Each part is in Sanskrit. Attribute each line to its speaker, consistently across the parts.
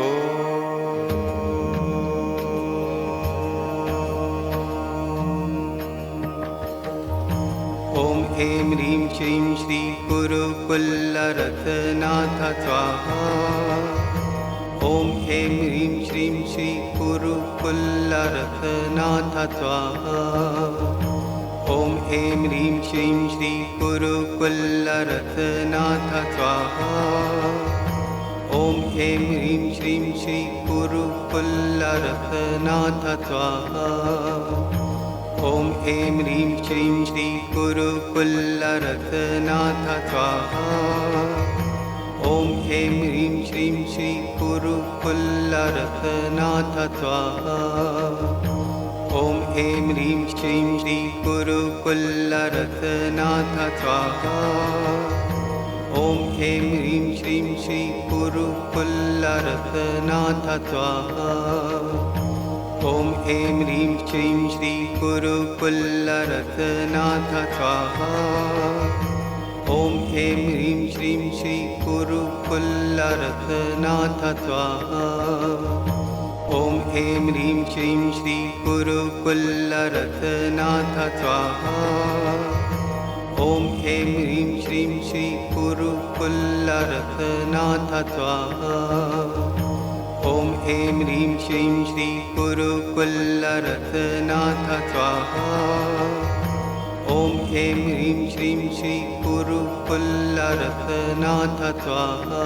Speaker 1: ॐ ऐं ह्रीं श्रीं श्री गुरुकुलरत्नाथ स्वाहा। ॐ ऐं ह्रीं श्रीं श्री गुरुकुलरत्नाथ स्वाहा। ॐ ऐं ह्रीं श्रीं श्री गुरुकुलरत्नाथ स्वाहा। ॐ ऐं ह्रीं श्रीं श्री गुरुकुलरत्नाथ स्वाहा। ॐ ऐं ह्रीं श्रीं श्री गुरुकुलरत्नाथ स्वाहा। ॐ ऐं ह्रीं श्रीं श्री गुरुकुलरत्नाथ स्वाहा। ॐ ऐं ह्रीं श्रीं श्री गुरुकुलरत्नाथ स्वाहा। ॐ ऐं ह्रीं श्रीं श्री गुरुकुलरत्नाथ स्वाहा। ॐ ऐं ह्रीं श्रीं श्री गुरुकुलरत्नाथ स्वाहा। ॐ ऐं ह्रीं श्रीं श्री गुरुकुलरत्नाथ स्वाहा। ॐ ऐं ह्रीं श्रीं श्री गुरुकुलरत्नाथ स्वाहा। ॐ ऐं ह्रीं श्रीं श्री गुरुकुलरत्नाथ स्वाहा। ॐ ऐं ह्रीं श्रीं श्री गुरुकुलरत्नाथ स्वाहा। ॐ ऐं ह्रीं श्रीं श्री गुरुकुलरत्नाथ स्वाहा।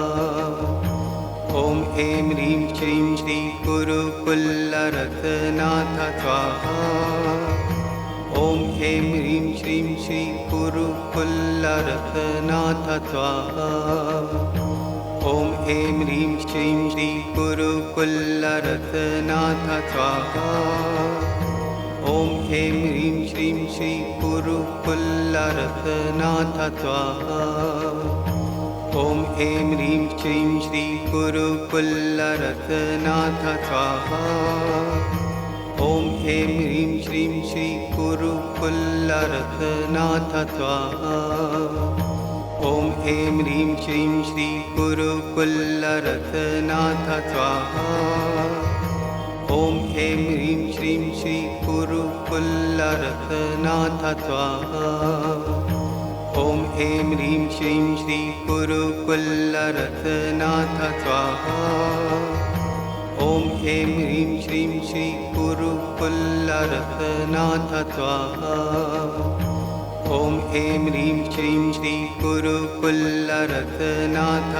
Speaker 1: ॐ ऐं ह्रीं श्रीं श्री गुरुकुलरत्नाथ स्वाहा। ॐ ऐं ह्रीं श्रीं श्री गुरुकुलरत्नाथ स्वाहा। ॐ ऐं ह्रीं श्रीं श्री गुरुकुलरत्नाथ स्वाहा। ॐ ऐं ह्रीं श्रीं श्री गुरुकुलरत्नाथ स्वाहा। ॐ ऐं ह्रीं श्रीं श्री गुरुकुलरत्नाथ स्वाहा। ॐ ऐं ह्रीं श्रीं श्री गुरुकुलरत्नाथ स्वाहा। ॐ ऐं ह्रीं श्रीं श्री गुरुकुलरत्नाथ स्वाहा। ॐ ऐं ह्रीं श्रीं श्री गुरुकुलरत्नाथ स्वाहा। ॐ ऐं ह्रीं श्रीं श्री गुरुकुलरत्नाथ स्वाहा। ॐ ऐं ह्रीं श्रीं श्री गुरुकुलरत्नाथ स्वाहा। ॐ ऐं ह्रीं श्रीं श्री गुरुकुलरत्नाथ स्वाहा।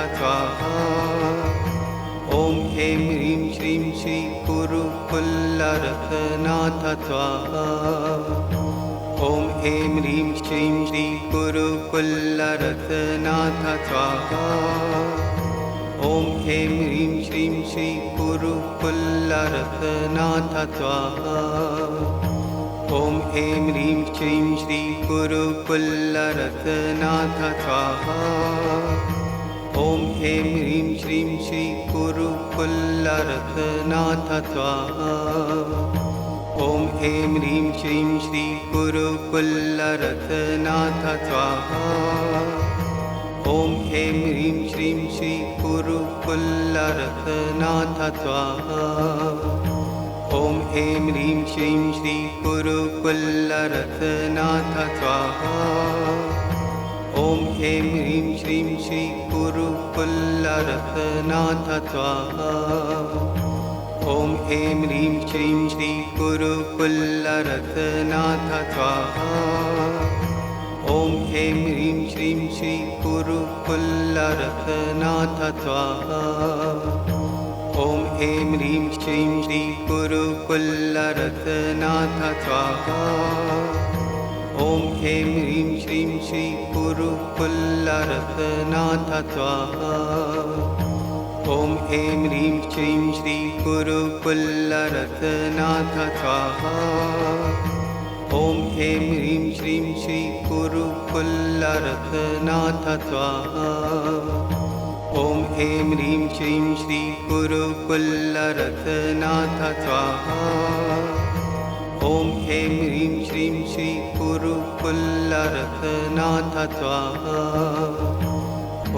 Speaker 1: ॐ ऐं ह्रीं श्रीं श्री गुरुकुलरत्नाथ स्वाहा। ॐ ऐं ह्रीं श्रीं श्री गुरुकुलरत्नाथ स्वाहा। ॐ ऐं ह्रीं श्रीं श्री गुरुकुलरत्नाथ स्वाहा। ॐ ऐं ह्रीं श्रीं श्री गुरुकुलरत्नाथ स्वाहा। ॐ ऐं ह्रीं श्रीं श्री गुरुकुलरत्नाथ स्वाहा। ॐ ऐं ह्रीं श्रीं श्री गुरुकुलरत्नाथ स्वाहा। ॐ ऐं ह्रीं श्रीं श्री गुरुकुलरत्नाथ स्वाहा। ॐ ऐं ह्रीं श्रीं श्री गुरुकुलरत्नाथ स्वाहा। ॐ ऐं ह्रीं श्रीं श्री गुरुकुलरत्नाथ स्वाहा। ॐ ऐं ह्रीं श्रीं श्री गुरुकुलरत्नाथ स्वाहा। ॐ ऐं ह्रीं श्रीं श्री गुरुकुलरत्नाथ स्वाहा। ॐ ऐं ह्रीं श्रीं श्री गुरुकुलरत्नाथ स्वाहा। ॐ ऐं ह्रीं श्रीं श्री गुरुकुलरत्नाथ स्वाहा। ॐ ऐं ह्रीं श्रीं श्री गुरुकुलरत्नाथ स्वाहा। ॐ ऐं ह्रीं श्रीं श्री गुरुकुलरत्नाथ स्वाहा। ॐ ऐं ह्रीं श्रीं श्री गुरुकुलरत्नाथ स्वाहा। ॐ ऐं ह्रीं श्रीं श्री गुरुकुलरत्नाथ स्वाहा। ॐ